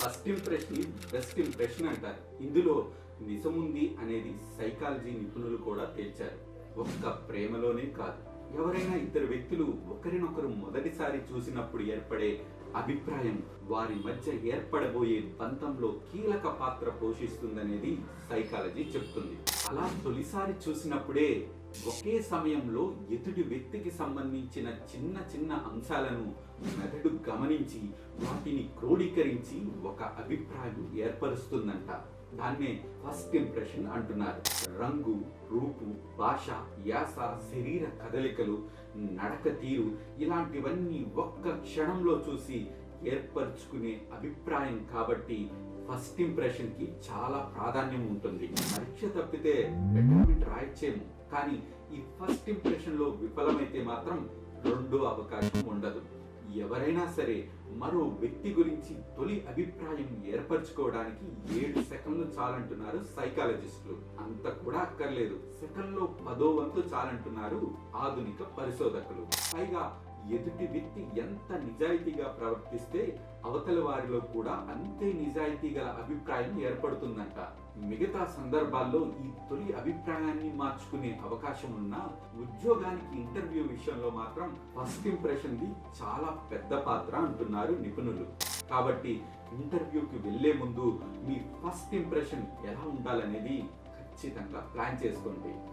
First impression best impression అంటారు. ఇందులో నిజముంది అనేది సైకాలజీ నిపుణులు కూడా తేల్చారు. ఒక్క ప్రేమలోనే కాదు, ఎవరైనా ఇద్దరు వ్యక్తులు ఒకరినొకరు మొదటిసారి చూసినప్పుడు ఏర్పడే అభిప్రాయం వారి మధ్య ఏర్పడబోయే బంధంలో కీలక పాత్ర పోషిస్తుందనేది సైకాలజీ చెప్తుంది. అలా తొలిసారి చూసినప్పుడే ఒకే సమయంలో ఎదుటి వ్యక్తికి సంబంధించిన చిన్న చిన్న అంశాలను మెదడు గమనించి వాటిని క్రోడీకరించి ఒక అభిప్రాయం ఏర్పరుస్తుందంట. దాన్నే ఫస్ట్ ఇంప్రెషన్ అంటున్నారు. రంగు, రూపు, భాష, యాస, శరీర కదలికలు, నడక తీరు ఇలాంటివన్నీ ఒక్క క్షణంలో చూసి ఏర్పరచుకునే అభిప్రాయం కాబట్టి ఫస్ట్ ఇంప్రెషన్ కి చాలా ప్రాధాన్యం ఉంటుంది. పరీక్ష తప్పితే బెటర్మెంట్ రాయచ్చేమో, కానీ ఈ ఫస్ట్ ఇంప్రెషన్ లో విఫలమైతే మాత్రం రెండో అవకాశం ఉండదు. ఎవరైనా సరే మరో వ్యక్తి గురించి తొలి అభిప్రాయం ఏర్పరచుకోవడానికి 7 సెకండ్లు చాలంటున్నారు సైకాలజిస్టులు. అంత కూడా అక్కర్లేదు, సెకండ్లో 10వ వంతు చాలంటున్నారు ఆధునిక పరిశోధకులు. పైగా ఎదుటి వ్యక్తి ఎంత నిజాయితీగా ప్రవర్తిస్తే అవతల వారిలో కూడా అంతే నిజాయితీ గల అభిప్రాయం ఏర్పడుతుందంట. మిగతా సందర్భాల్లో ఈ తొలి అభిప్రాయాన్ని మార్చుకునే అవకాశం ఉన్నా ఉద్యోగానికి ఇంటర్వ్యూ విషయంలో మాత్రం ఫస్ట్ ఇంప్రెషన్ ది చాలా పెద్ద పాత్ర అంటున్నారు నిపుణులు. కాబట్టి ఇంటర్వ్యూకి వెళ్లే ముందు మీ ఫస్ట్ ఇంప్రెషన్ ఎలా ఉండాలనేది ఖచ్చితంగా ప్లాన్ చేసుకోండి.